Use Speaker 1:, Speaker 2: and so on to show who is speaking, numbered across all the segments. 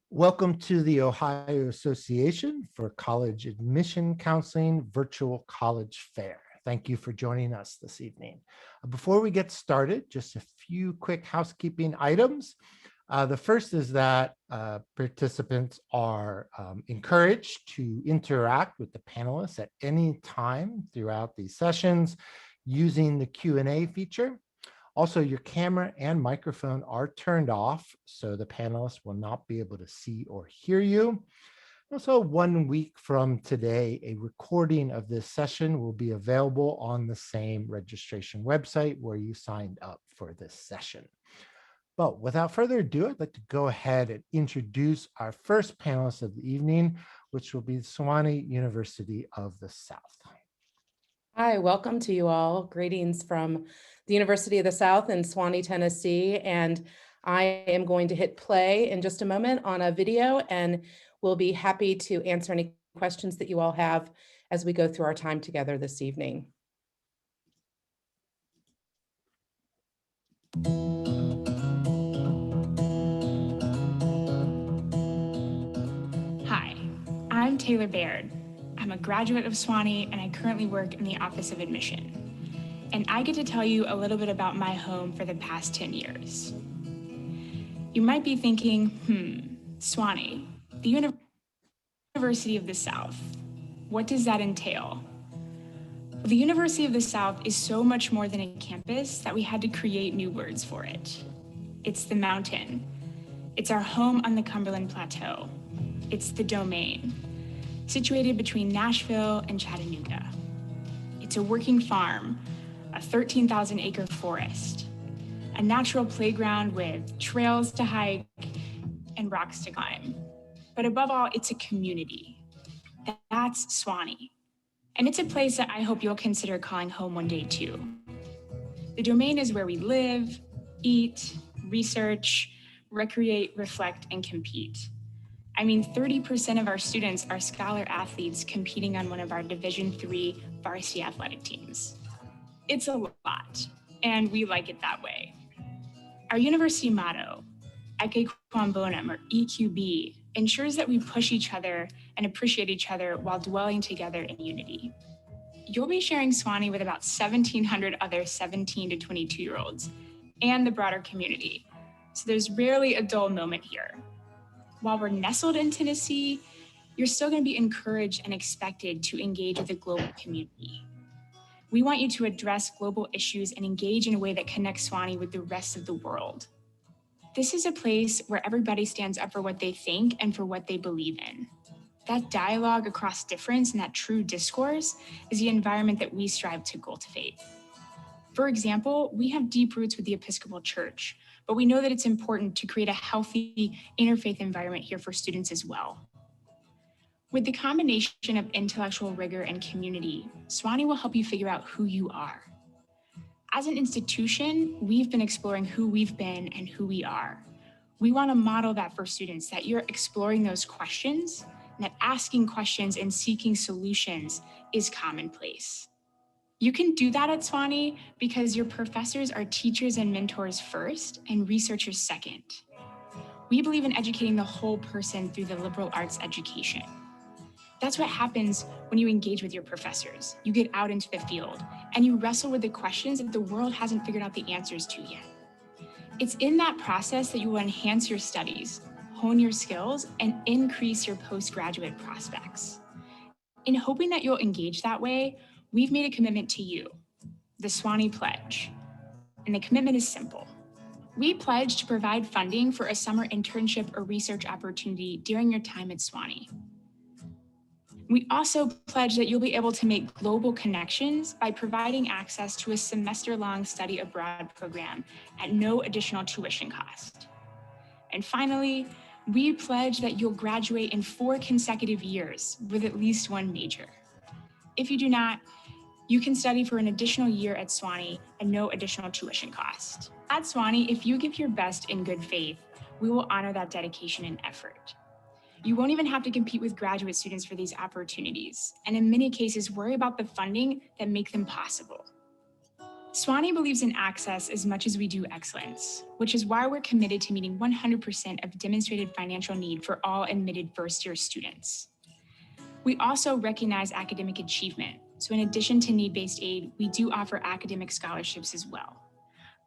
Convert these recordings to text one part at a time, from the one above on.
Speaker 1: Welcome to the Ohio Association for College Admission Counseling Virtual College Fair. Thank you for joining us this evening. Before we get started, just a few quick housekeeping items. The first is that participants are encouraged to interact with the panelists at any time throughout these sessions using the Q&A feature. Also, your camera and microphone are turned off, so the panelists will not be able to see or hear you. Also, 1 week from today, a recording of this session will be available on the same registration website where you signed up for this session. But without further ado, I'd like to go ahead and introduce our first panelist of the evening, which will be Sewanee University of the South.
Speaker 2: Hi, welcome to you all. Greetings from the University of the South in Sewanee, Tennessee. And I am going to hit play in just a moment on a video, and we'll be happy to answer any questions that you all have as we go through our time together this evening.
Speaker 3: Hi, I'm Taylor Baird. I'm a graduate of Sewanee, and I currently work in the Office of Admission. And I get to tell you a little bit about my home for the past 10 years. You might be thinking, Sewanee, the University of the South. What does that entail? Well, the University of the South is so much more than a campus that we had to create new words for it. It's the mountain. It's our home on the Cumberland Plateau. It's the domain, situated between Nashville and Chattanooga. It's a working farm, a 13,000-acre forest, a natural playground with trails to hike and rocks to climb. But above all, it's a community. That's Sewanee. And it's a place that I hope you'll consider calling home one day too. The domain is where we live, eat, research, recreate, reflect, and compete. I mean, 30% of our students are scholar athletes competing on one of our Division III varsity athletic teams. It's a lot, and we like it that way. Our university motto, Ecce Quam Bonum, or EQB, ensures that we push each other and appreciate each other while dwelling together in unity. You'll be sharing Sewanee with about 1,700 other 17 to 22-year-olds and the broader community, so there's rarely a dull moment here. While we're nestled in Tennessee, you're still going to be encouraged and expected to engage with the global community. We want you to address global issues and engage in a way that connects Sewanee with the rest of the world. This is a place where everybody stands up for what they think and for what they believe in. That dialogue across difference and that true discourse is the environment that we strive to cultivate. For example, we have deep roots with the Episcopal Church, but we know that it's important to create a healthy interfaith environment here for students as well. With the combination of intellectual rigor and community, Sewanee will help you figure out who you are. As an institution, we've been exploring who we've been and who we are. We want to model that for students, that you're exploring those questions, and that asking questions and seeking solutions is commonplace. You can do that at Sewanee because your professors are teachers and mentors first and researchers second. We believe in educating the whole person through the liberal arts education. That's what happens when you engage with your professors. You get out into the field and you wrestle with the questions that the world hasn't figured out the answers to yet. It's in that process that you will enhance your studies, hone your skills, and increase your postgraduate prospects. In hoping that you'll engage that way, we've made a commitment to you, the Sewanee Pledge. And the commitment is simple. We pledge to provide funding for a summer internship or research opportunity during your time at Sewanee. We also pledge that you'll be able to make global connections by providing access to a semester-long study abroad program at no additional tuition cost. And finally, we pledge that you'll graduate in 4 consecutive years with at least one major. If you do not, you can study for an additional year at Sewanee at no additional tuition cost. At Sewanee, if you give your best in good faith, we will honor that dedication and effort. You won't even have to compete with graduate students for these opportunities, and in many cases, worry about the funding that make them possible. Swanee believes in access as much as we do excellence, which is why we're committed to meeting 100% of demonstrated financial need for all admitted first-year students. We also recognize academic achievement, so in addition to need-based aid, we do offer academic scholarships as well.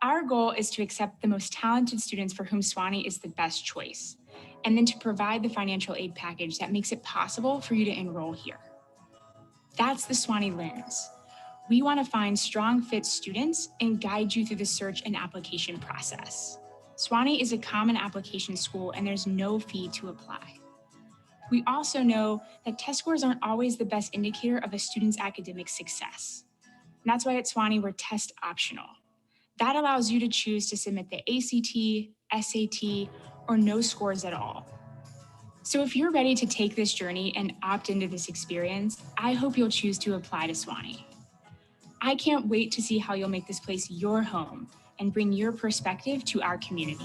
Speaker 3: Our goal is to accept the most talented students for whom Swanee is the best choice, and then to provide the financial aid package that makes it possible for you to enroll here. That's the Swanee lens. We want to find strong fit students and guide you through the search and application process. Swanee is a common application school and there's no fee to apply. We also know that test scores aren't always the best indicator of a student's academic success. And that's why at Swanee we're test optional. That allows you to choose to submit the ACT, SAT, or no scores at all. So if you're ready to take this journey and opt into this experience, I hope you'll choose to apply to Swanee. I can't wait to see how you'll make this place your home and bring your perspective to our community.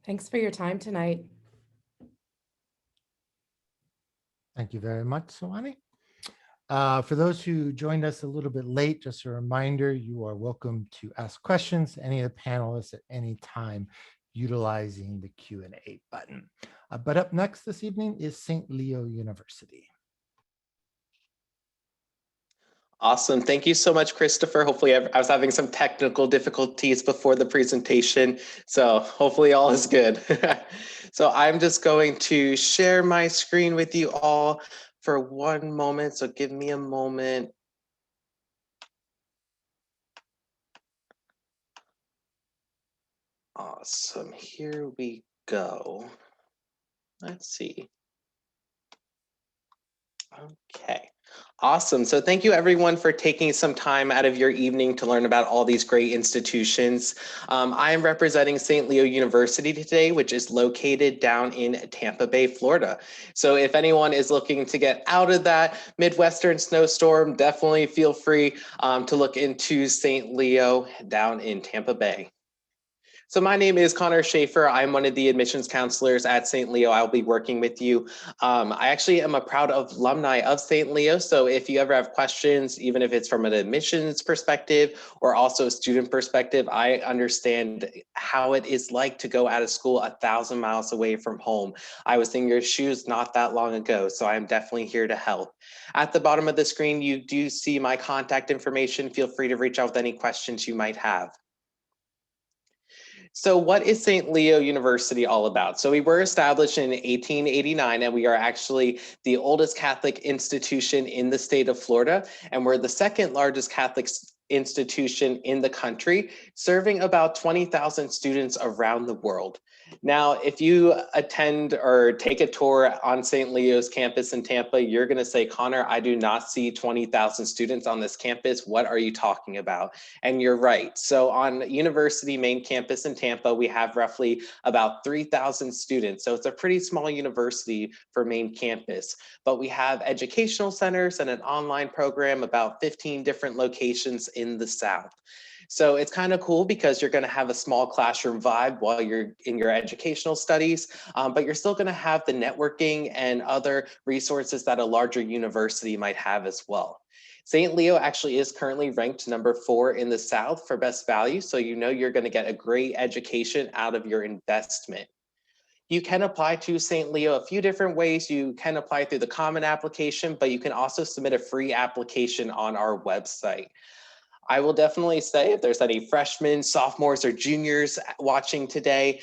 Speaker 2: Thanks for your time tonight.
Speaker 1: Thank you very much, Sawani. For those who joined us a little bit late, just a reminder, you are welcome to ask questions to any of the panelists at any time utilizing the Q&A button. But up next this evening is St. Leo University.
Speaker 4: Awesome. Thank you so much, Christopher. Hopefully I was having some technical difficulties before the presentation, so hopefully all is good. So I'm just going to share my screen with you all for one moment. So give me a moment. Awesome. Here we go. Let's see. Okay. Awesome. So thank you everyone for taking some time out of your evening to learn about all these great institutions. I am representing St. Leo University today, which is located down in Tampa Bay, Florida. So if anyone is looking to get out of that Midwestern snowstorm, definitely feel free to look into St. Leo down in Tampa Bay. So my name is Connor Schaefer. I'm one of the admissions counselors at St. Leo. I'll be working with you. I actually am a proud alumni of St. Leo. So if you ever have questions, even if it's from an admissions perspective or also a student perspective, I understand how it is like to go out of school 1,000 miles away from home. I was in your shoes not that long ago, so I'm definitely here to help. At the bottom of the screen, you do see my contact information. Feel free to reach out with any questions you might have. So what is St. Leo University all about? So we were established in 1889, and we are actually the oldest Catholic institution in the state of Florida, and we're the second largest Catholic institution in the country, serving about 20,000 students around the world. Now, if you attend or take a tour on St. Leo's campus in Tampa, you're going to say, Connor, I do not see 20,000 students on this campus. What are you talking about? And you're right. So on University main campus in Tampa, we have roughly about 3,000 students. So it's a pretty small university for main campus, but we have educational centers and an online program, about 15 different locations in the South. So it's kind of cool because you're going to have a small classroom vibe while you're in your educational studies, but you're still going to have the networking and other resources that a larger university might have as well. St. Leo actually is currently ranked number 4 in the South for best value. So you know you're going to get a great education out of your investment. You can apply to St. Leo a few different ways. You can apply through the common application, but you can also submit a free application on our website. I will definitely say if there's any freshmen, sophomores, or juniors watching today,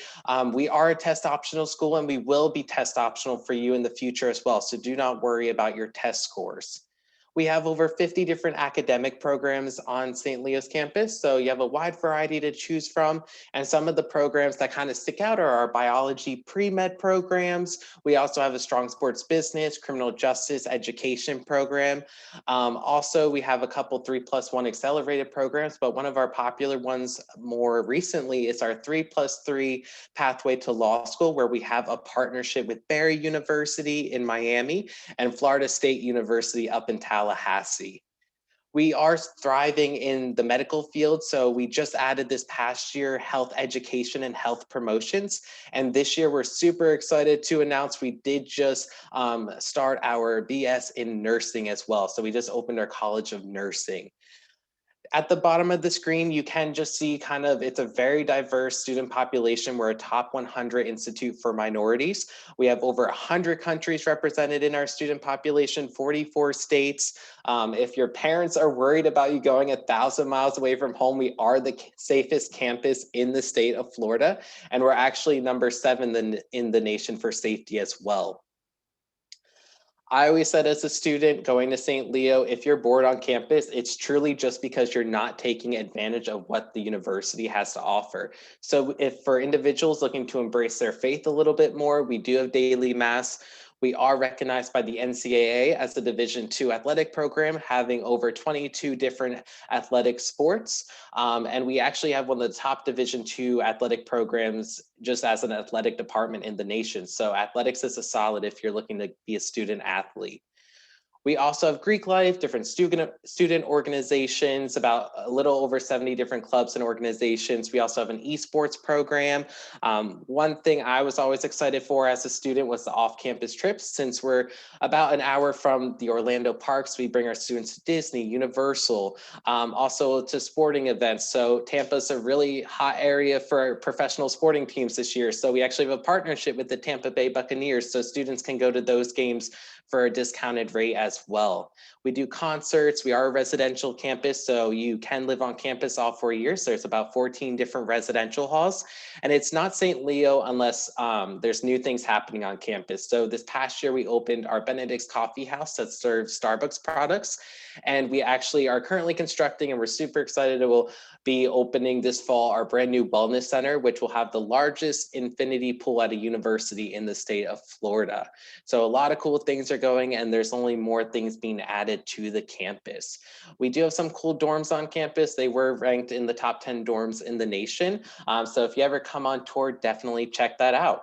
Speaker 4: we are a test optional school and we will be test optional for you in the future as well. So do not worry about your test scores. We have over 50 different academic programs on St. Leo's campus, so you have a wide variety to choose from. And some of the programs that kind of stick out are our biology pre-med programs. We also have a strong sports business, criminal justice education program. Also, we have a couple 3+1 accelerated programs, but one of our popular ones more recently is our 3+3 pathway to law school, where we have a partnership with Barry University in Miami and Florida State University up in Tallahassee. We are thriving in the medical field. So we just added this past year health education and health promotions. And this year we're super excited to announce we did just start our BS in nursing as well. So we just opened our College of Nursing. At the bottom of the screen, you can just see kind of, it's a very diverse student population. We're a top 100 institute for minorities. We have over 100 countries represented in our student population, 44 states. If your parents are worried about you going 1,000 miles away from home, we are the safest campus in the state of Florida. And we're actually number 7 in the nation for safety as well. I always said as a student going to St. Leo, if you're bored on campus, it's truly just because you're not taking advantage of what the university has to offer. So if for individuals looking to embrace their faith a little bit more, we do have daily mass. We are recognized by the NCAA as a Division II athletic program, having over 22 different athletic sports. And we actually have one of the top Division II athletic programs just as an athletic department in the nation. So athletics is a solid if you're looking to be a student athlete. We also have Greek life, different student organizations, about a little over 70 different clubs and organizations. We also have an esports program. One thing I was always excited for as a student was the off-campus trips. Since we're about an hour from the Orlando parks, we bring our students to Disney, Universal, also to sporting events. So Tampa's a really hot area for professional sporting teams this year. So we actually have a partnership with the Tampa Bay Buccaneers, so students can go to those games for a discounted rate as well. We do concerts. We are a residential campus, so you can live on campus all 4 years. There's about 14 different residential halls, and it's not St. Leo unless there's new things happening on campus. So this past year, we opened our Benedict's Coffee House that serves Starbucks products, and we actually are currently constructing, and we're super excited. It will be opening this fall our brand new wellness center, which will have the largest infinity pool at a university in the state of Florida. So a lot of cool things are going, and there's only more things being added to the campus. We do have some cool dorms on campus. They were ranked in the top 10 dorms in the nation. So if you ever come on tour, definitely check that out.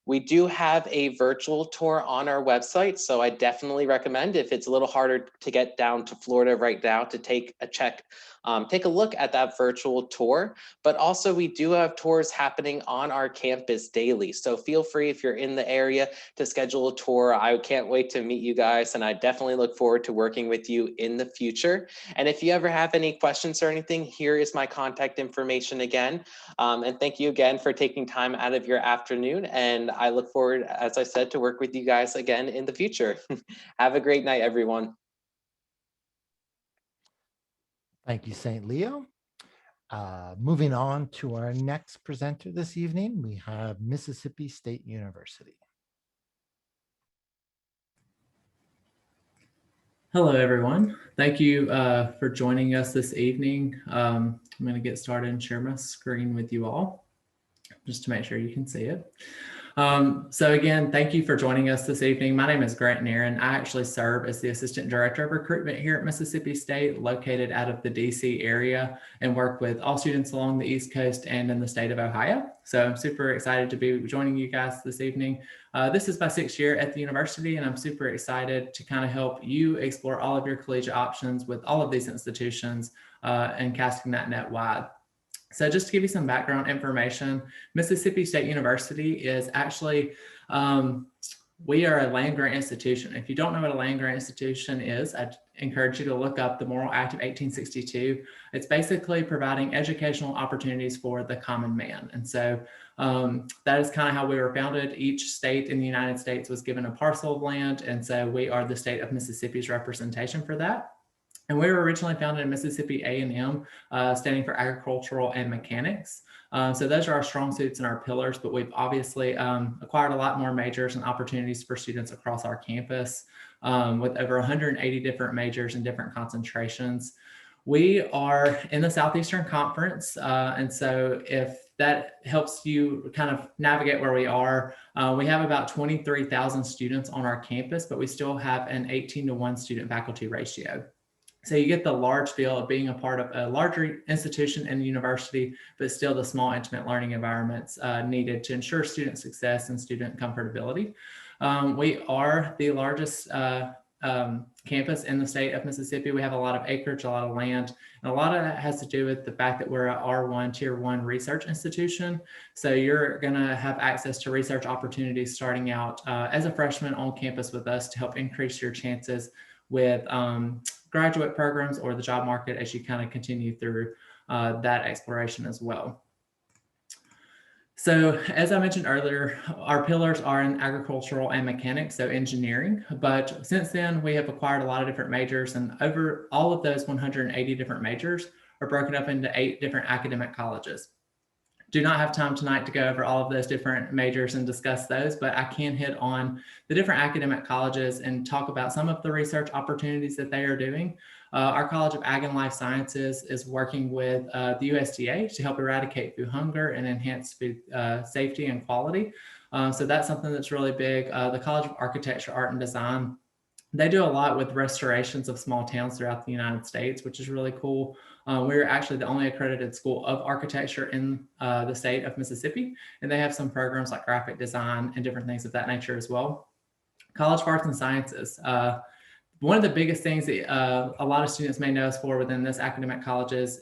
Speaker 4: We do have a virtual tour on our website, so I definitely recommend, if it's a little harder to get down to Florida right now, to take a look at that virtual tour. But also we do have tours happening on our campus daily. So feel free, if you're in the area, to schedule a tour. I can't wait to meet you guys, and I definitely look forward to working with you in the future. And if you ever have any questions or anything, here is my contact information again. And thank you again for taking time out of your afternoon. And I look forward, as I said, to work with you guys again in the future. Have a great night, everyone.
Speaker 1: Thank you, St. Leo. Moving on to our next presenter this evening, we have Mississippi State University.
Speaker 5: Hello, everyone. Thank you for joining us this evening. I'm going to get started and share my screen with you all, just to make sure you can see it. So again, thank you for joining us this evening. My name is Grant Nairn. I actually serve as the Assistant Director of Recruitment here at Mississippi State, located out of the DC area, and work with all students along the East Coast and in the state of Ohio. So I'm super excited to be joining you guys this evening. This is my 6th year at the university, and I'm super excited to kind of help you explore all of your collegiate options with all of these institutions and casting that net wide. So just to give you some background information, Mississippi State University is actually, we are a land-grant institution. If you don't know what a land-grant institution is, I encourage you to look up the Morrill Act of 1862. It's basically providing educational opportunities for the common man. And so that is kind of how we were founded. Each state in the United States was given a parcel of land. And so we are the state of Mississippi's representation for that. And we were originally founded in Mississippi A&M, standing for agricultural and mechanics. So those are our strong suits and our pillars, but we've obviously acquired a lot more majors and opportunities for students across our campus with over 180 different majors and different concentrations. We are in the Southeastern Conference. And so if that helps you kind of navigate where we are, we have about 23,000 students on our campus, but we still have an 18-to-1 student faculty ratio. So you get the large feel of being a part of a larger institution and university, but still the small, intimate learning environments needed to ensure student success and student comfortability. We are the largest campus in the state of Mississippi. We have a lot of acreage, a lot of land, and a lot of that has to do with the fact that we're a R1 Tier 1 research institution. So you're going to have access to research opportunities starting out as a freshman on campus with us to help increase your chances with graduate programs or the job market as you kind of continue through that exploration as well. So as I mentioned earlier, our pillars are in agricultural and mechanics, so engineering. But since then, we have acquired a lot of different majors, and over all of those 180 different majors are broken up into 8 different academic colleges. Do not have time tonight to go over all of those different majors and discuss those, but I can hit on the different academic colleges and talk about some of the research opportunities that they are doing. Our College of Ag and Life Sciences is working with the USDA to help eradicate food hunger and enhance food safety and quality. So that's something that's really big. The College of Architecture, Art and Design, they do a lot with restorations of small towns throughout the United States, which is really cool. We're actually the only accredited school of architecture in the state of Mississippi, and they have some programs like graphic design and different things of that nature as well. College of Arts and Sciences. One of the biggest things that a lot of students may know us for within this academic colleges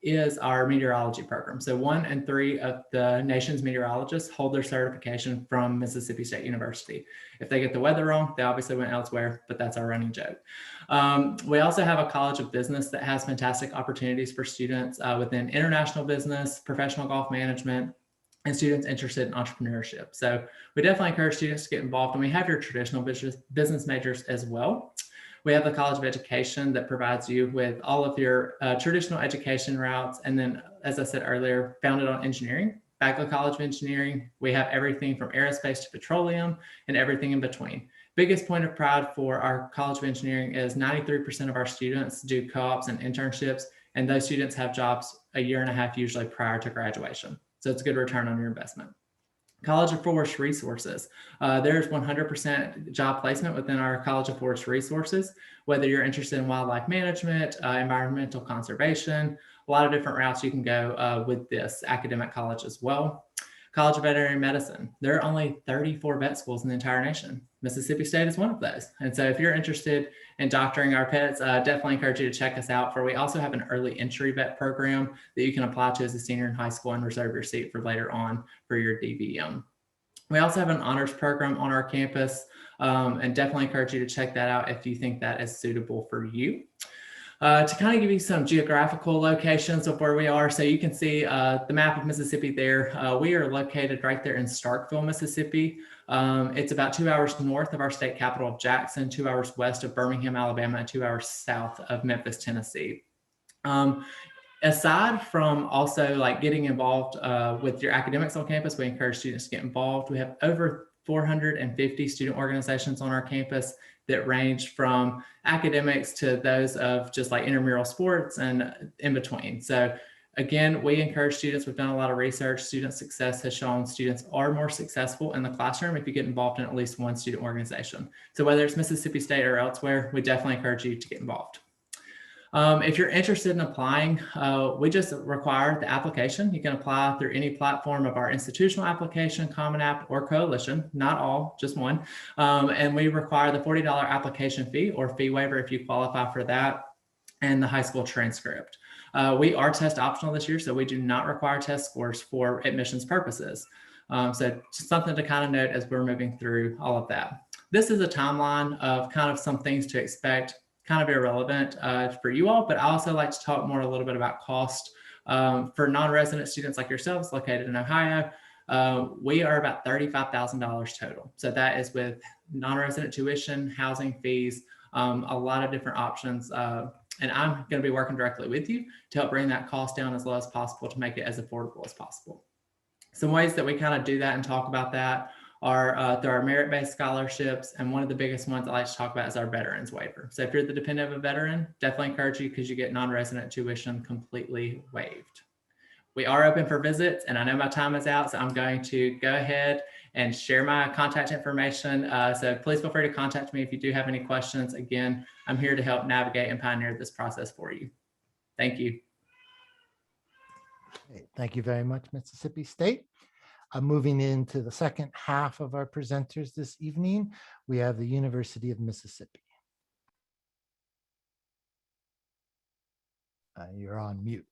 Speaker 5: is our meteorology program. So 1 and 3 of the nation's meteorologists hold their certification from Mississippi State University. If they get the weather wrong, they obviously went elsewhere, but that's our running joke. We also have a College of Business that has fantastic opportunities for students within international business, professional golf management, and students interested in entrepreneurship. So we definitely encourage students to get involved, and we have your traditional business majors as well. We have the College of Education that provides you with all of your traditional education routes. And then, as I said earlier, founded on engineering, Bagley College of Engineering. We have everything from aerospace to petroleum and everything in between. Biggest point of pride for our College of Engineering is 93% of our students do co-ops and internships, and those students have jobs a year and a half usually prior to graduation. So it's a good return on your investment. College of Forest Resources. There's 100% job placement within our College of Forest Resources, whether you're interested in wildlife management, environmental conservation, a lot of different routes you can go with this academic college as well. College of Veterinary Medicine. There are only 34 vet schools in the entire nation. Mississippi State is one of those. And so if you're interested in doctoring our pets, definitely encourage you to check us out. We also have an early entry vet program that you can apply to as a senior in high school and reserve your seat for later on for your DVM. We also have an honors program on our campus, and definitely encourage you to check that out if you think that is suitable for you. To kind of give you some geographical locations of where we are. So you can see the map of Mississippi there. We are located right there in Starkville, Mississippi. It's about 2 hours north of our state capital of Jackson, 2 hours west of Birmingham, Alabama, and 2 hours south of Memphis, Tennessee. Aside from also like getting involved with your academics on campus, we encourage students to get involved. We have over 450 student organizations on our campus that range from academics to those of just like intramural sports and in between. So again, we encourage students. We've done a lot of research. Student success has shown students are more successful in the classroom if you get involved in at least one student organization. So whether it's Mississippi State or elsewhere, we definitely encourage you to get involved. If you're interested in applying, we just require the application. You can apply through any platform of our institutional application, Common App, or Coalition, not all, just one. And we require the $40 application fee or fee waiver if you qualify for that, and the high school transcript. We are test optional this year, so we do not require test scores for admissions purposes. So just something to kind of note as we're moving through all of that. This is a timeline of kind of some things to expect, kind of irrelevant for you all, but I also like to talk more a little bit about cost. For non-resident students like yourselves located in Ohio, we are about $35,000 total. So that is with non-resident tuition, housing fees, a lot of different options. And I'm going to be working directly with you to help bring that cost down as low as possible to make it as affordable as possible. Some ways that we kind of do that and talk about that are through our merit-based scholarships. And one of the biggest ones I like to talk about is our veterans waiver. So if you're the dependent of a veteran, definitely encourage you because you get non-resident tuition completely waived. We are open for visits, and I know my time is out, so I'm going to go ahead and share my contact information. So please feel free to contact me if you do have any questions. Again, I'm here to help navigate and pioneer this process for you. Thank you.
Speaker 1: Thank you very much, Mississippi State. Moving into the second half of our presenters this evening, we have the University of Mississippi. You're on mute.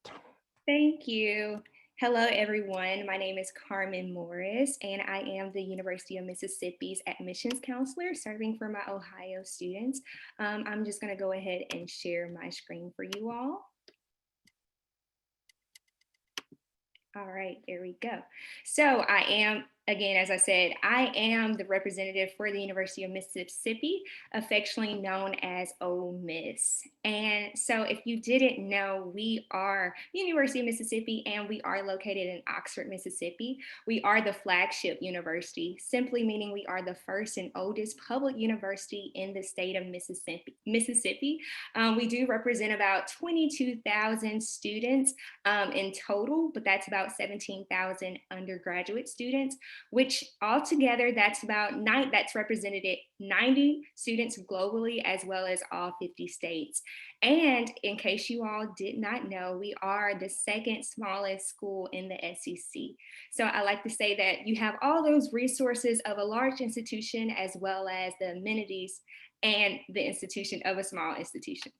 Speaker 6: Thank you. Hello, everyone. My name is Carmen Morris, and I am the University of Mississippi's admissions counselor serving for my Ohio students. I'm just going to go ahead and share my screen for you all. All right, there we go. So I am, again, as I said, I am the representative for the University of Mississippi, affectionately known as Ole Miss. And so if you didn't know, we are the University of Mississippi and we are located in Oxford, Mississippi. We are the flagship university, simply meaning we are the first and oldest public university in the state of Mississippi. We do represent about 22,000 students in total, but that's about 17,000 undergraduate students, which altogether that's represented 90 students globally, as well as all 50 states. And in case you all did not know, we are the second smallest school in the SEC. So I like to say that you have all those resources of a large institution, as well as the amenities and the institution of a small institution.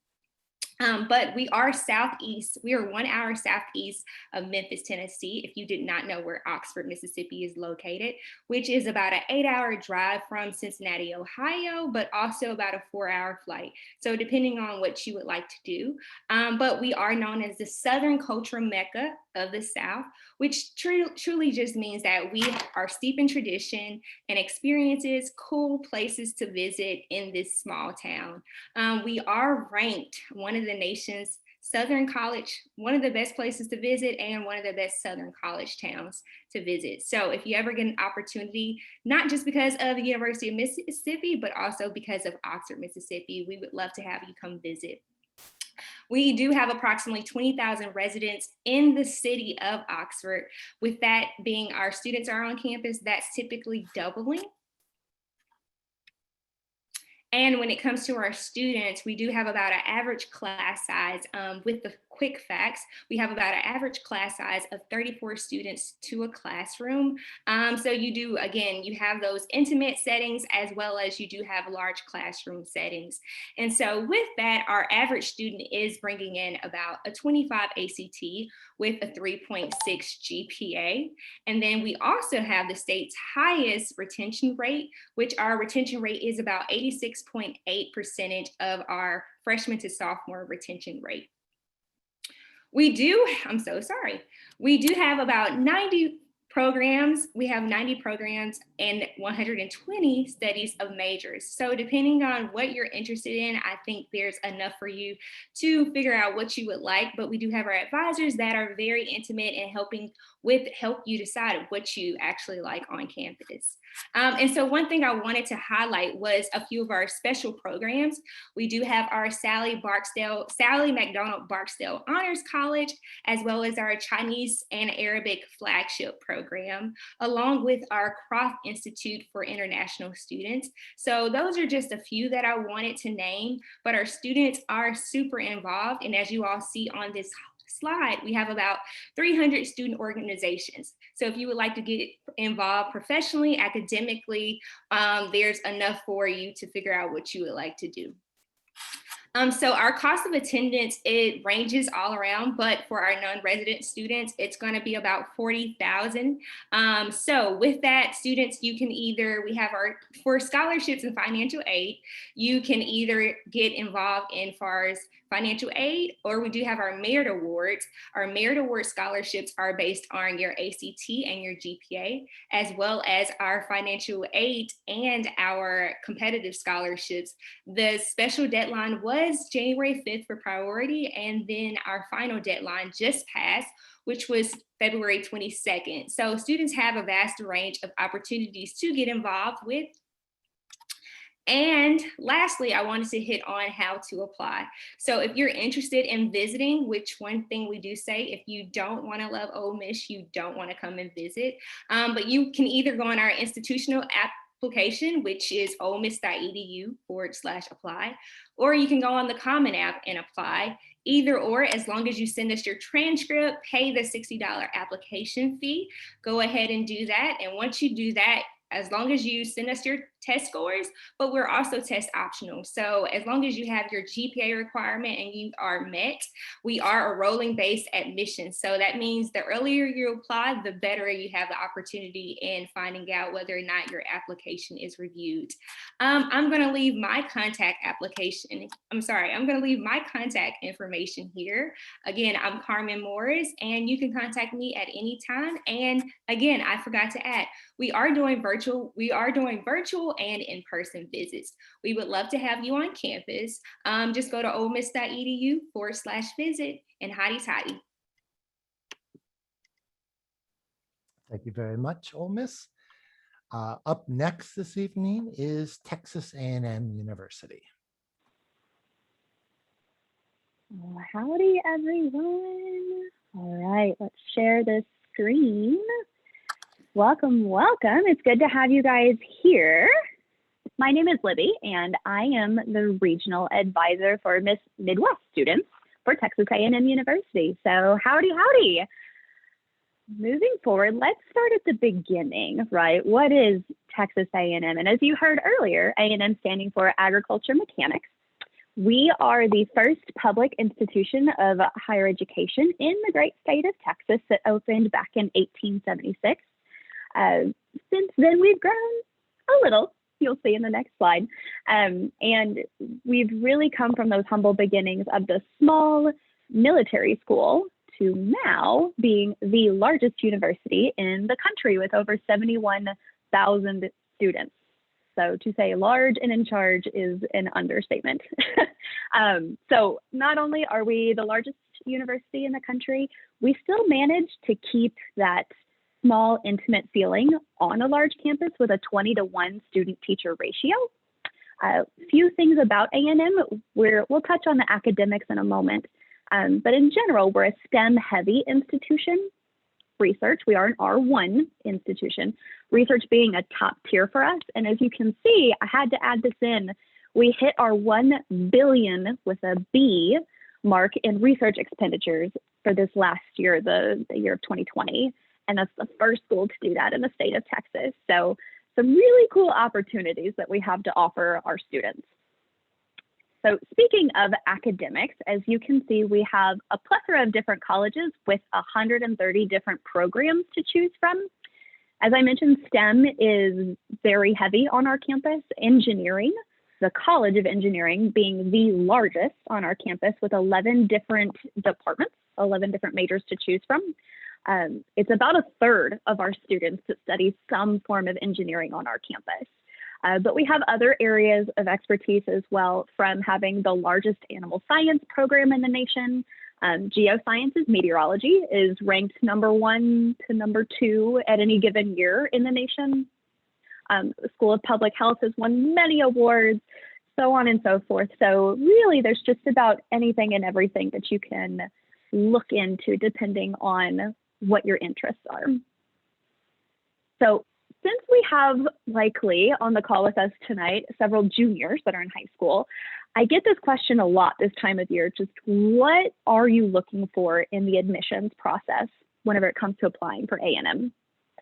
Speaker 6: But we are southeast. We are 1 hour southeast of Memphis, Tennessee, if you did not know where Oxford, Mississippi is located, which is about an 8-hour drive from Cincinnati, Ohio, but also about a 4-hour flight. So depending on what you would like to do. But we are known as the Southern Culture Mecca of the South, which truly just means that we are steeped in tradition and experiences, cool places to visit in this small town. We are ranked one of the nation's Southern college, one of the best places to visit and one of the best Southern college towns to visit. So if you ever get an opportunity, not just because of the University of Mississippi, but also because of Oxford, Mississippi, we would love to have you come visit. We do have approximately 20,000 residents in the city of Oxford. With that being our students are on campus, that's typically doubling. And when it comes to our students, we do have about an average class size. With the quick facts, we have about an average class size of 34 students to a classroom. So you do, again, you have those intimate settings as well as you do have large classroom settings. And so with that, our average student is bringing in about a 25 ACT with a 3.6 GPA. And then we also have the state's highest retention rate, which our retention rate is about 86.8% of our freshman to sophomore retention rate. We do have about 90 programs. We have 90 programs and 120 studies of majors. So depending on what you're interested in, I think there's enough for you to figure out what you would like, but we do have our advisors that are very intimate and help you decide what you actually like on campus. And so one thing I wanted to highlight was a few of our special programs. We do have our Sally McDonald Barksdale Honors College, as well as our Chinese and Arabic flagship program, along with our Croft Institute for International Students. So those are just a few that I wanted to name, but our students are super involved. And as you all see on this slide, we have about 300 student organizations. So if you would like to get involved professionally, academically, there's enough for you to figure out what you would like to do. So our cost of attendance, it ranges all around, but for our non-resident students, it's going to be about $40,000. So with that, students, you can for scholarships and financial aid, you can either get involved in far as financial aid, or we do have our merit awards. Our merit award scholarships are based on your ACT and your GPA, as well as our financial aid and our competitive scholarships. The special deadline was January 5th for priority, and then our final deadline just passed, which was February 22nd. So students have a vast range of opportunities to get involved with. And lastly, I wanted to hit on how to apply. So if you're interested in visiting, which one thing we do say, if you don't want to love Ole Miss, you don't want to come and visit, but you can either go on our institutional application, which is olemiss.edu/apply, or you can go on the Common App and apply. Either or, as long as you send us your transcript, pay the $60 application fee, go ahead and do that. And once you do that, as long as you send us your test scores, but we're also test optional. So as long as you have your GPA requirement and you are met, we are a rolling based admission. So that means the earlier you apply, the better you have the opportunity in finding out whether or not your application is reviewed. I'm going to leave my contact information here. Again, I'm Carmen Morris, and you can contact me at any time. And again, I forgot to add, we are doing virtual and in-person visits. We would love to have you on campus. Just go to olemiss.edu/visit and hotty toddy.
Speaker 1: Thank you very much, Ole Miss. Up next this evening is Texas A&M University.
Speaker 7: Well, howdy, everyone. All right, let's share this screen. Welcome, welcome. It's good to have you guys here. My name is Libby, and I am the regional advisor for Miss Midwest students for Texas A&M University. So howdy, howdy. Moving forward, let's start at the beginning, right? What is Texas A&M? And as you heard earlier, A&M standing for Agriculture Mechanics. We are the first public institution of higher education in the great state of Texas that opened back in 1876. Since then, we've grown a little, you'll see in the next slide. And we've really come from those humble beginnings of the small military school to now being the largest university in the country with over 71,000 students. So to say large and in charge is an understatement. So not only are we the largest university in the country, we still manage to keep that small, intimate feeling on a large campus with a 20-to-1 student-teacher ratio. A few things about A&M, we'll touch on the academics in a moment, but in general, we're a STEM-heavy institution. Research, we are an R1 institution, research being a top tier for us. And as you can see, I had to add this in, we hit our 1 billion with a B mark in research expenditures for this last year, the year of 2020. And that's the first school to do that in the state of Texas. So some really cool opportunities that we have to offer our students. So speaking of academics, as you can see, we have a plethora of different colleges with 130 different programs to choose from. As I mentioned, STEM is very heavy on our campus. Engineering, the College of Engineering being the largest on our campus with 11 different departments, 11 different majors to choose from. It's about a third of our students that study some form of engineering on our campus. But we have other areas of expertise as well, from having the largest animal science program in the nation. Geosciences, meteorology is ranked #1 to #2 at any given year in the nation. The School of Public Health has won many awards, so on and so forth. So really, there's just about anything and everything that you can look into depending on what your interests are. So since we have likely on the call with us tonight several juniors that are in high school, I get this question a lot this time of year, just what are you looking for in the admissions process whenever it comes to applying for A&M?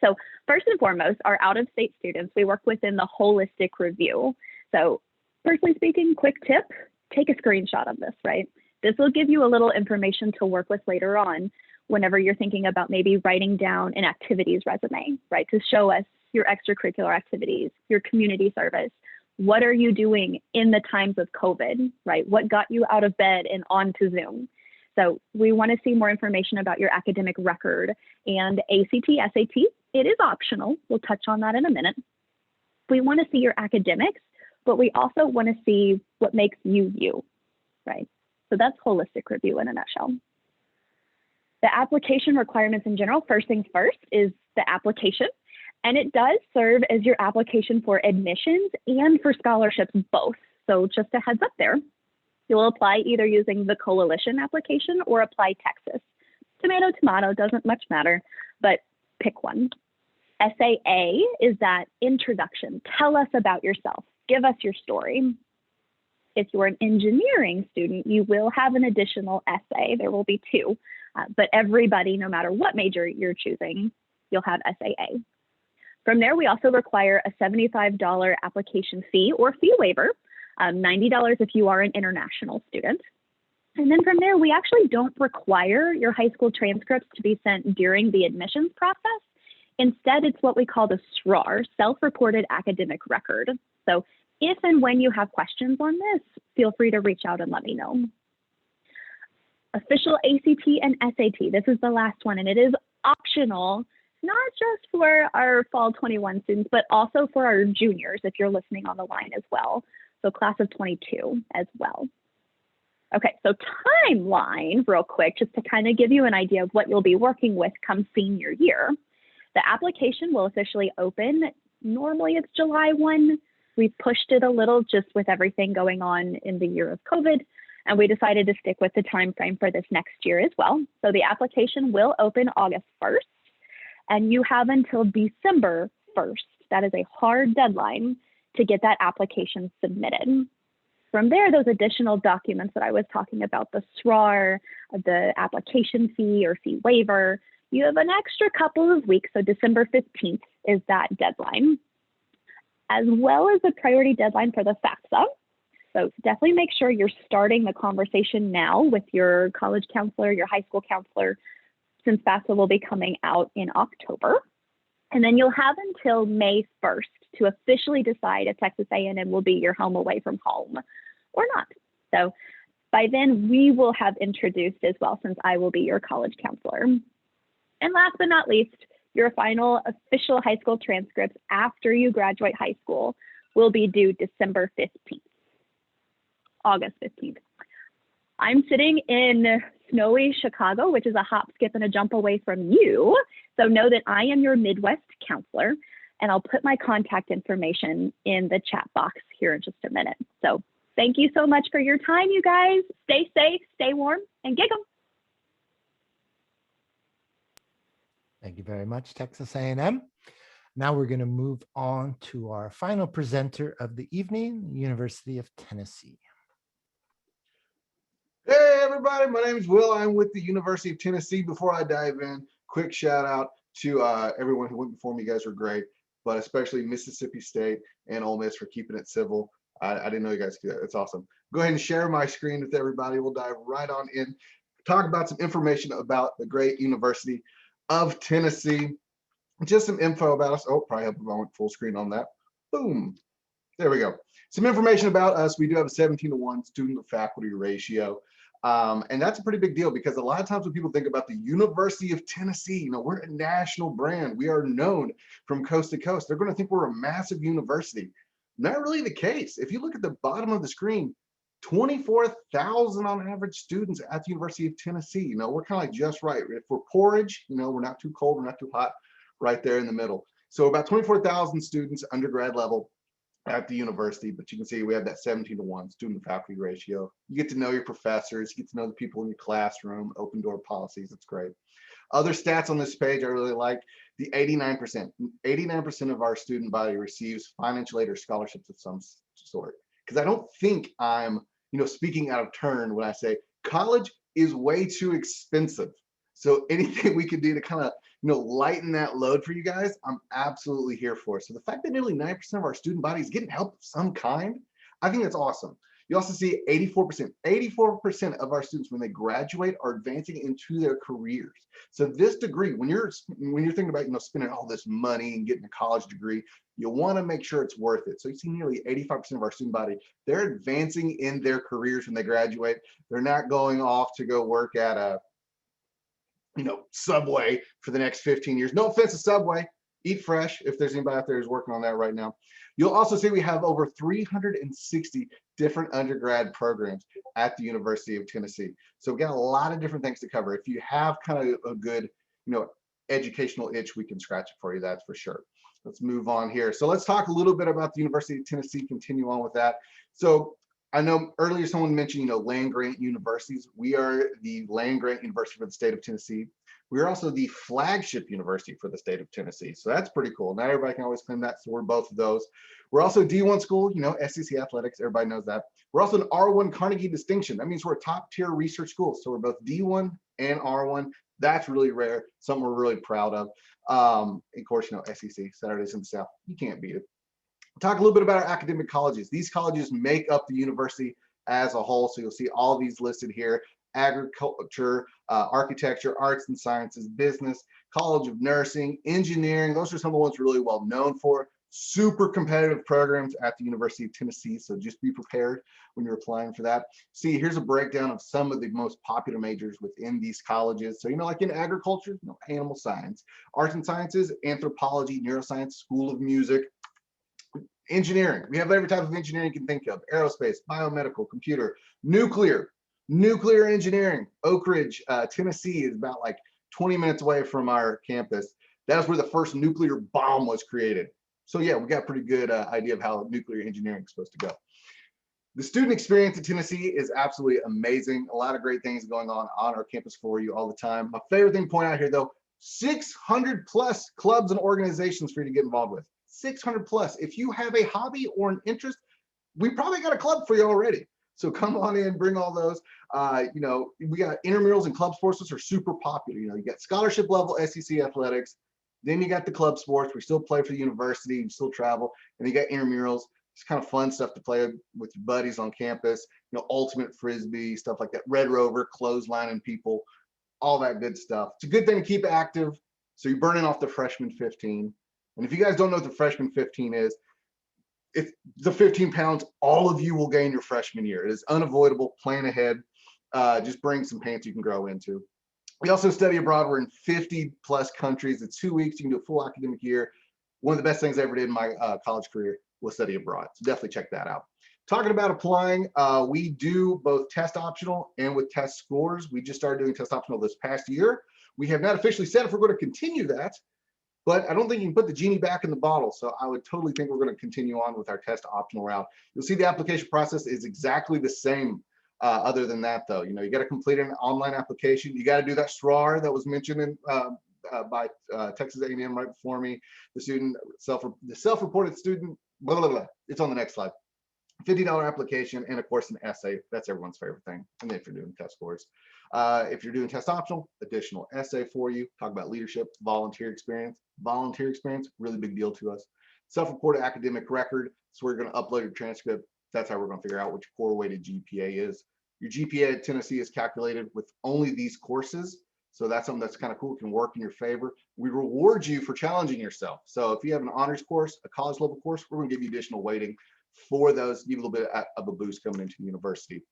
Speaker 7: So first and foremost, our out-of-state students, we work within the holistic review. So personally speaking, quick tip, take a screenshot of this, right? This will give you a little information to work with later on whenever you're thinking about maybe writing down an activities resume, right? To show us your extracurricular activities, your community service. What are you doing in the times of COVID, right? What got you out of bed and onto Zoom? So we want to see more information about your academic record and ACT, SAT. It is optional. We'll touch on that in a minute. We want to see your academics, but we also want to see what makes you you, right? So that's holistic review in a nutshell. The application requirements in general, first things first, is the application. And it does serve as your application for admissions and for scholarships both. So just a heads up there, you'll apply either using the coalition application or apply Texas. Tomato, tomato, doesn't much matter, but pick one. SAA is that introduction. Tell us about yourself. Give us your story. If you're an engineering student, you will have an additional essay. There will be 2, but everybody, no matter what major you're choosing, you'll have SAA. From there, we also require a $75 application fee or fee waiver, $90 if you are an international student. And then from there, we actually don't require your high school transcripts to be sent during the admissions process. Instead, it's what we call the SRAR, self-reported academic record. So if and when you have questions on this, feel free to reach out and let me know. Official ACT and SAT, this is the last one, and it is optional, not just for our fall 21 students, but also for our juniors, if you're listening on the line as well. So class of 22 as well. Okay, so timeline real quick, just to kind of give you an idea of what you'll be working with come senior year. The application will officially open. Normally it's July 1. We pushed it a little just with everything going on in the year of COVID, and we decided to stick with the time frame for this next year as well. So the application will open August 1st, and you have until December 1st. That is a hard deadline to get that application submitted. From there, those additional documents that I was talking about, the SRAR, the application fee or fee waiver, you have an extra couple of weeks, so December 15th is that deadline, as well as a priority deadline for the FAFSA. So definitely make sure you're starting the conversation now with your college counselor, your high school counselor, since FAFSA will be coming out in October. And then you'll have until May 1st to officially decide if Texas A&M will be your home away from home or not. So by then we will have introduced as well, since I will be your college counselor. And last but not least, your final official high school transcripts after you graduate high school will be due December 15th, August 15th. I'm sitting in snowy Chicago, which is a hop, skip, and a jump away from you. So know that I am your Midwest counselor, and I'll put my contact information in the chat box here in just a minute. So thank you so much for your time, you guys. Stay safe, stay warm, and giggle.
Speaker 1: Thank you very much, Texas A&M. Now we're going to move on to our final presenter of the evening, University of Tennessee.
Speaker 8: Hey everybody, my name is Will. I'm with the University of Tennessee. Before I dive in, quick shout out to everyone who went before me. You guys were great, but especially Mississippi State and Ole Miss for keeping it civil. I didn't know you guys could do that. It's awesome. Go ahead and share my screen with everybody. We'll dive right on in, talk about some information about the great University of Tennessee. Just some info about us. Oh, probably have I went full screen on that. Boom. There we go. Some information about us. We do have a 17-to-1 student to faculty ratio. And that's a pretty big deal, because a lot of times when people think about the University of Tennessee, you know, we're a national brand. We are known from coast to coast. They're going to think we're a massive university. Not really the case. If you look at the bottom of the screen, 24,000 on average students at the University of Tennessee. You know, we're kind of like just right. If we're porridge, you know, we're not too cold, we're not too hot, right there in the middle. So about 24,000 students undergrad level at the university, but you can see we have that 17-to-1 student to faculty ratio. You get to know your professors, you get to know the people in your classroom, open door policies. It's great. Other stats on this page I really like: the 89%. 89% of our student body receives financial aid or scholarships of some sort. Because I don't think I'm, you know, speaking out of turn when I say college is way too expensive. So anything we can do to kind of, you know, lighten that load for you guys, I'm absolutely here for. So the fact that nearly 9% of our student body is getting help of some kind, I think that's awesome. You also see 84% of our students, when they graduate, are advancing into their careers. So this degree, when you're thinking about, you know, spending all this money and getting a college degree, you want to make sure it's worth it. So you see nearly 85% of our student body, they're advancing in their careers when they graduate. They're not going off to go work at a, you know, Subway for the next 15 years. No offense to Subway, eat fresh if there's anybody out there who's working on that right now. You'll also see we have over 360 different undergrad programs at the University of Tennessee. So we've got a lot of different things to cover. If you have kind of a good, you know, educational itch, we can scratch it for you, that's for sure. Let's move on here. So let's talk a little bit about the University of Tennessee, continue on with that. So I know earlier someone mentioned, you know, land grant universities. We are the land grant university for the state of Tennessee. We're also the flagship university for the state of Tennessee. So that's pretty cool. Not everybody can always claim that, so we're both of those. We're also a D1 school, you know, SEC athletics, everybody knows that. We're also an R1 Carnegie distinction. That means we're a top tier research school. So we're both D1 and R1. That's really rare, something we're really proud of. Of course, SEC, Saturdays in the South, you can't beat it. Talk a little bit about our academic colleges. These colleges make up the university as a whole. So you'll see all these listed here: agriculture, architecture, arts and sciences, business, College of Nursing, engineering. Those are some of the ones we're really well known for. Super competitive programs at the University of Tennessee. So just be prepared when you're applying for that. See, here's a breakdown of some of the most popular majors within these colleges. So, like in agriculture, animal science, arts and sciences, anthropology, neuroscience, School of Music. Engineering, we have every type of engineering you can think of: aerospace, biomedical, computer, nuclear engineering. Oak Ridge, Tennessee is about like 20 minutes away from our campus. That's where the first nuclear bomb was created. So yeah, we got a pretty good idea of how nuclear engineering is supposed to go. The student experience at Tennessee is absolutely amazing. A lot of great things going on our campus for you all the time. My favorite thing to point out here though, 600 plus clubs and organizations for you to get involved with. 600 plus. If you have a hobby or an interest, we probably got a club for you already. So come on in, bring all those. We got intramurals and club sports, which are super popular. You got scholarship level SEC athletics. Then you got the club sports. We still play for the university, you still travel. And you got intramurals. It's kind of fun stuff to play with your buddies on campus. Ultimate frisbee, stuff like that. Red Rover, clotheslining people, all that good stuff. It's a good thing to keep active. So you're burning off the freshman 15. And if you guys don't know what the freshman 15 is, if the 15 pounds, all of you will gain your freshman year. It is unavoidable. Plan ahead. Just bring some pants you can grow into. We also study abroad. We're in 50 plus countries. It's 2 weeks. You can do a full academic year. One of the best things I ever did in my college career was study abroad. So definitely check that out. Talking about applying, we do both test optional and with test scores. We just started doing test optional this past year. We have not officially said if we're going to continue that, but I don't think you can put the genie back in the bottle. So I would totally think we're going to continue on with our test optional route. You'll see the application process is exactly the same. Other than that, though, you got to complete an online application. You got to do that SRAR that was mentioned by Texas A&M right before me. The self-reported student, blah, blah, blah. It's on the next slide. $50 application, and of course an essay. That's everyone's favorite thing. And then if you're doing test scores, if you're doing test optional, additional essay for you. Talk about leadership, volunteer experience. Volunteer experience, really big deal to us. Self-reported academic record. So we're going to upload your transcript. That's how we're going to figure out what your core weighted GPA is. Your GPA at Tennessee is calculated with only these courses. So that's something that's kind of cool, can work in your favor. We reward you for challenging yourself. So if you have an honors course, a college level course, we're going to give you additional weighting for those, give you a little bit of a boost coming into the university.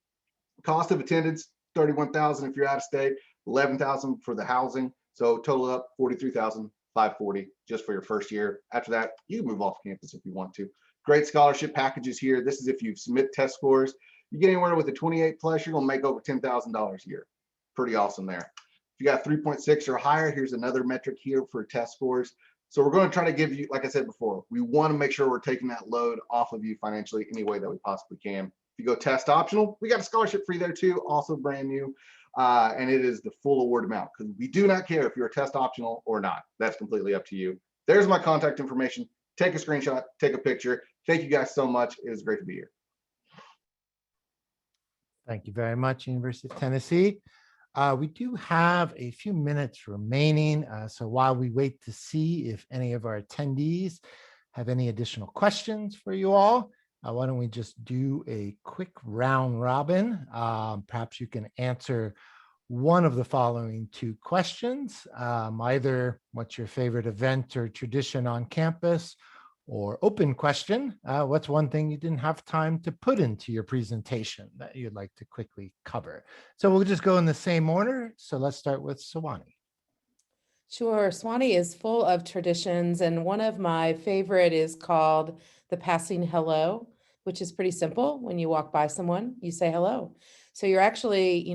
Speaker 8: Cost of attendance, $31,000 if you're out of state, $11,000 for the housing. So total up $43,540 just for your first year. After that, you can move off campus if you want to. Great scholarship packages here. This is if you submit test scores. You get anywhere with a 28 plus, you're gonna make over $10,000 a year. Pretty awesome there. If you got 3.6 or higher, here's another metric here for test scores. So we're going to try to give you, like I said before, we want to make sure we're taking that load off of you financially any way that we possibly can. If you go test optional, we got a scholarship for you there too, also brand new. And it is the full award amount, because we do not care if you're a test optional or not. That's completely up to you. There's my contact information. Take a screenshot, take a picture. Thank you guys so much. It is great to be here.
Speaker 1: Thank you very much, University of Tennessee. We do have a few minutes remaining. So while we wait to see if any of our attendees have any additional questions for you all, why don't we just do a quick round robin? Perhaps you can answer one of the following two questions, either what's your favorite event or tradition on campus, or open question, what's one thing you didn't have time to put into your presentation that you'd like to quickly cover? So we'll just go in the same order. So let's start with Sawani.
Speaker 2: Sure. Swanee is full of traditions, and one of my favorite is called the passing hello, which is pretty simple. When you walk by someone, you say hello. So you're actually,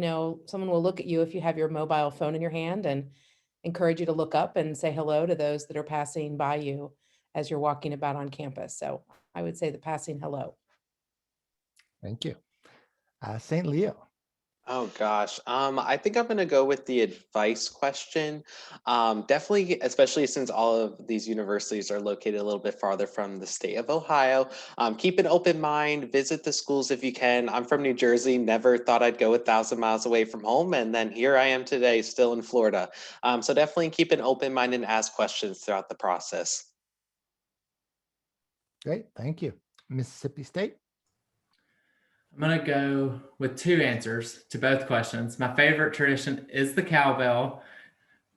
Speaker 2: someone will look at you if you have your mobile phone in your hand and encourage you to look up and say hello to those that are passing by you as you're walking about on campus. So I would say the passing hello.
Speaker 1: Thank you. St. Leo.
Speaker 4: Oh gosh, I think I'm gonna go with the advice question. Definitely, especially since all of these universities are located a little bit farther from the state of Ohio. Keep an open mind, visit the schools if you can. I'm from New Jersey, never thought I'd go 1,000 miles away from home, and then here I am today, still in Florida. So definitely keep an open mind and ask questions throughout the process.
Speaker 1: Great, thank you. Mississippi State.
Speaker 5: I'm going to go with two answers to both questions. My favorite tradition is the cowbell.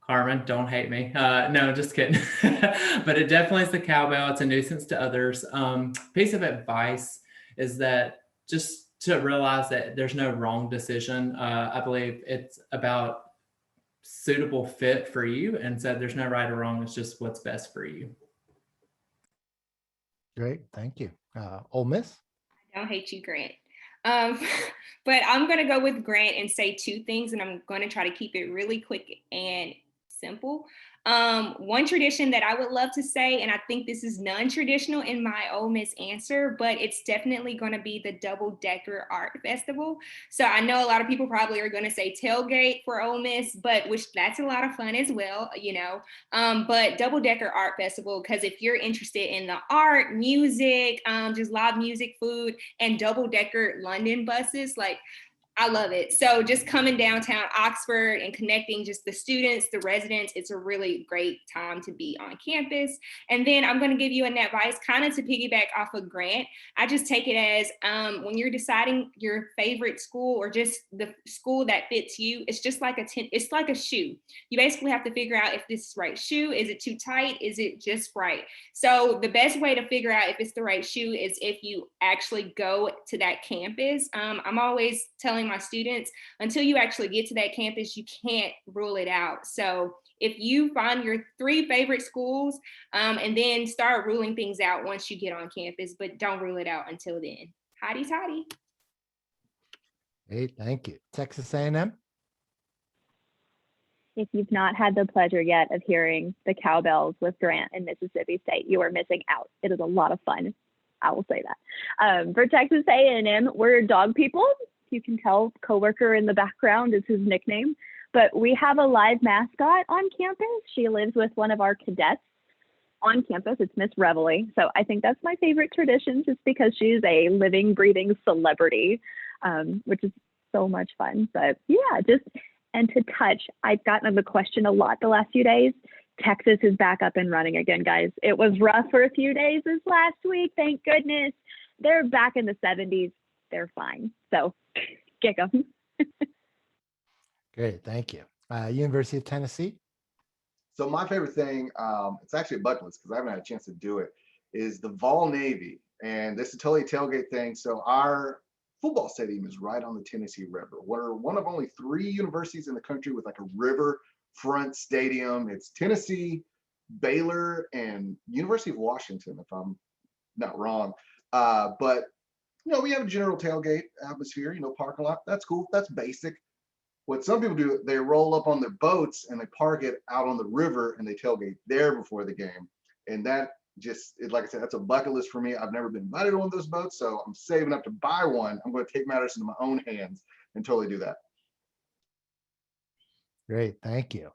Speaker 5: Carmen, don't hate me. No, just kidding. But it definitely is the cowbell. It's a nuisance to others. Piece of advice is that just to realize that there's no wrong decision. I believe it's about suitable fit for you. And so there's no right or wrong. It's just what's best for you.
Speaker 1: Great, thank you. Ole Miss.
Speaker 6: I don't hate you, Grant. But I'm going to go with Grant and say two things, and I'm going to try to keep it really quick and simple. One tradition that I would love to say, and I think this is non-traditional in my Ole Miss answer, but it's definitely going to be the double-decker art festival. So I know a lot of people probably are going to say tailgate for Ole Miss, but which that's a lot of fun as well, you know. But double-decker art festival, because if you're interested in the art, music, just live music, food, and double-decker London buses, like I love it. So just coming downtown Oxford and connecting just the students, the residents, it's a really great time to be on campus. And then I'm going to give you an advice kind of to piggyback off of Grant. I just take it as when you're deciding your favorite school or just the school that fits you, it's just like it's like a shoe. You basically have to figure out if this is the right shoe. Is it too tight? Is it just right? So the best way to figure out if it's the right shoe is if you actually go to that campus. I'm always telling my students, until you actually get to that campus, you can't rule it out. So if you find your 3 favorite schools and then start ruling things out once you get on campus, but don't rule it out until then. Hotty toddy.
Speaker 1: Great, thank you. Texas A&M.
Speaker 7: If you've not had the pleasure yet of hearing the cowbells with Grant in Mississippi State, you are missing out. It is a lot of fun. I will say that. For Texas A&M, we're dog people. You can tell coworker in the background is his nickname, but we have a live mascot on campus. She lives with one of our cadets on campus. It's Miss Reveille. So I think that's my favorite tradition just because she's a living, breathing celebrity, which is so much fun. But yeah, and to touch, I've gotten the question a lot the last few days. Texas is back up and running again, guys. It was rough for a few days this last week. Thank goodness. They're back in the 70s. They're fine. So kick them.
Speaker 1: Great, thank you. University of Tennessee.
Speaker 8: So my favorite thing, it's actually a bucket list because I haven't had a chance to do it, is the Vol Navy. And this is totally a tailgate thing. So our football stadium is right on the Tennessee River. We're one of only 3 universities in the country with like a riverfront stadium. It's Tennessee, Baylor, and University of Washington, if I'm not wrong. But you know, we have a general tailgate atmosphere, you know, parking lot. That's cool. That's basic. What some people do, they roll up on their boats and they park it out on the river and they tailgate there before the game. And that just, like I said, that's a bucket list for me. I've never been invited to one of those boats, so I'm saving up to buy one. I'm going to take matters into my own hands and totally do that.
Speaker 1: Great, thank you.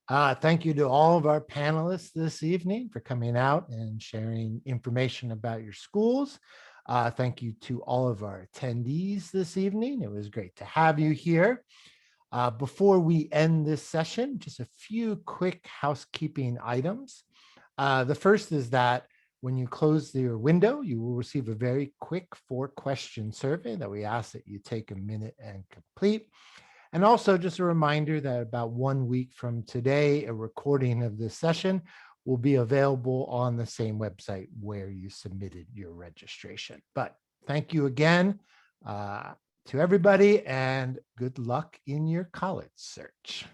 Speaker 1: Thank you to all of our panelists this evening for coming out and sharing information about your schools. Thank you to all of our attendees this evening. It was great to have you here. Before we end this session, just a few quick housekeeping items. The first is that when you close your window, you will receive a very quick 4-question survey that we ask that you take a minute and complete. And also just a reminder that about 1 week from today, a recording of this session will be available on the same website where you submitted your registration. But thank you again to everybody and good luck in your college search.